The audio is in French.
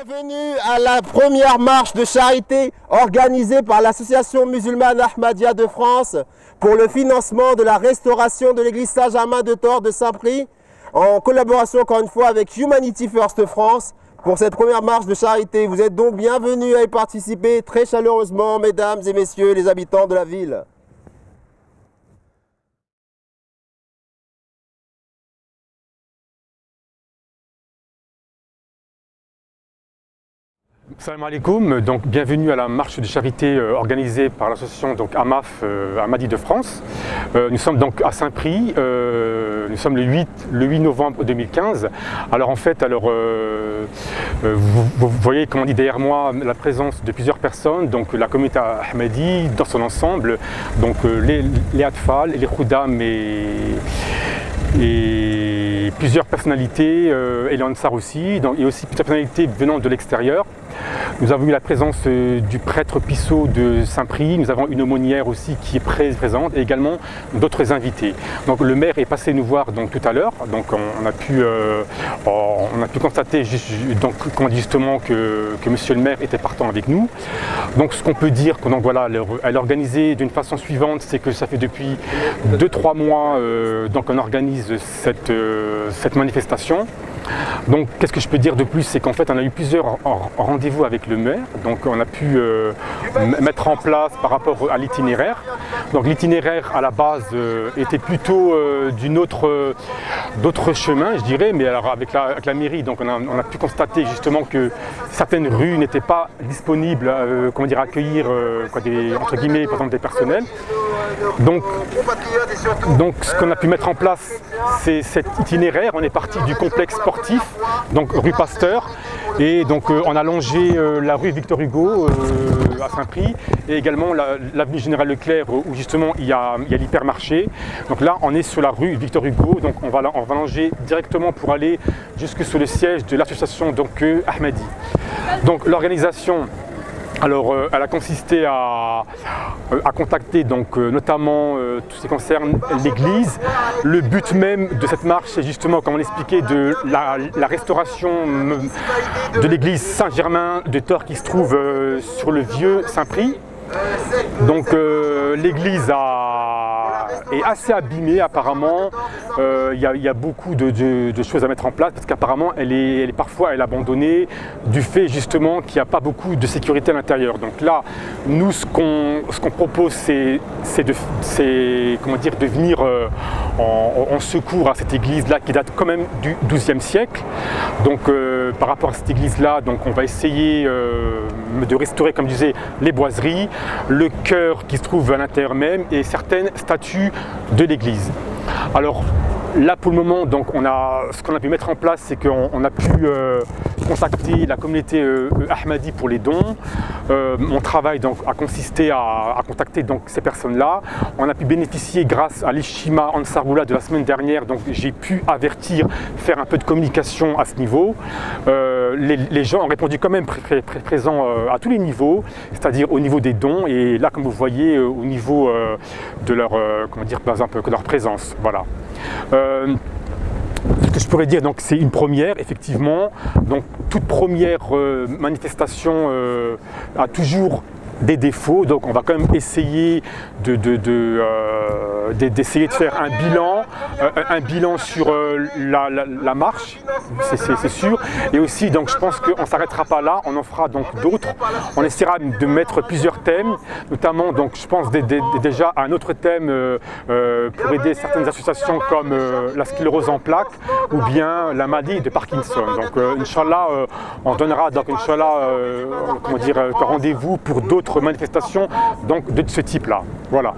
Bienvenue à la première marche de charité organisée par l'Association musulmane Ahmadiyya de France pour le financement de la restauration de l'église Saint-Germain de Thor de Saint-Prix, en collaboration encore une fois avec Humanity First France pour cette première marche de charité. Vous êtes donc bienvenus à y participer très chaleureusement, mesdames et messieurs les habitants de la ville. Salam alaikum, donc bienvenue à la marche de charité organisée par l'association AMAF, Ahmadiyya de France. Nous sommes donc à Saint-Prix, nous sommes le 8 novembre 2015. Alors en fait, vous voyez, comme on dit derrière moi, la présence de plusieurs personnes, donc la communauté Ahmadiyya dans son ensemble, donc les Atfal, les Khuddam et plusieurs personnalités, et l'Ansar aussi, et aussi plusieurs personnalités venant de l'extérieur. Nous avons eu la présence du prêtre Pissot de Saint-Prix, nous avons une aumônière aussi qui est présente et également d'autres invités. Donc le maire est passé nous voir donc, tout à l'heure, donc on a pu constater justement que monsieur le maire était partant avec nous. Donc ce qu'on peut dire, donc voilà, elle est organisée d'une façon suivante, c'est que ça fait depuis 2-3 mois donc on organise cette manifestation. Donc qu'est-ce que je peux dire de plus, c'est qu'en fait on a eu plusieurs rendez-vous avec le maire, donc on a pu mettre en place par rapport à l'itinéraire. Donc l'itinéraire à la base était plutôt d'autres chemins, je dirais, mais alors avec la mairie, donc on a pu constater justement que certaines rues n'étaient pas disponibles, comment dire, à accueillir entre guillemets par exemple des personnels. Donc ce qu'on a pu mettre en place, c'est cet itinéraire. On est parti du complexe sportif, donc rue Pasteur, et donc on a longé la rue Victor Hugo à Saint-Prix, et également l'avenue Général Leclerc où justement il y a l'hypermarché. Donc là on est sur la rue Victor Hugo, donc on va longer directement pour aller jusque sur le siège de l'association Ahmadiyya. Donc l'organisation, alors, elle a consisté à contacter donc, notamment tout ce qui concerne l'église. Le but même de cette marche, c'est justement, comme on l'expliquait, de la restauration de l'église Saint-Germain de Thor qui se trouve sur le vieux Saint-Prix. Donc l'église est assez abîmée apparemment, il y a beaucoup de choses à mettre en place parce qu'apparemment elle est parfois abandonnée du fait justement qu'il n'y a pas beaucoup de sécurité à l'intérieur. Donc là, nous ce qu'on propose c'est de venir en secours à cette église là qui date quand même du XIIe siècle. Donc par rapport à cette église là, donc on va essayer de restaurer, comme je disais, les boiseries, le chœur qui se trouve à l'intérieur même et certaines statues de l'église. Alors là pour le moment, donc ce qu'on a pu mettre en place, c'est qu'on a pu contacter la communauté Ahmadi pour les dons. Mon travail donc a consisté à contacter donc ces personnes-là. On a pu bénéficier grâce à l'Ishtima Ansarullah de la semaine dernière, donc j'ai pu faire un peu de communication à ce niveau. Les gens ont répondu quand même présents à tous les niveaux, c'est-à-dire au niveau des dons et là comme vous voyez au niveau de leur de leur présence. Voilà. Ce que je pourrais dire, donc c'est une première, effectivement. Donc toute première manifestation a toujours des défauts, donc on va quand même essayer d'essayer de faire un bilan sur la marche, c'est sûr, et aussi donc je pense qu'on ne s'arrêtera pas là, on en fera donc d'autres, on essaiera de mettre plusieurs thèmes, notamment donc je pense déjà à un autre thème pour aider certaines associations comme la sclérose en plaques ou bien la maladie de Parkinson. Donc Inch'Allah, on donnera donc Inch'Allah rendez-vous pour d'autres manifestations donc de ce type là. Voilà.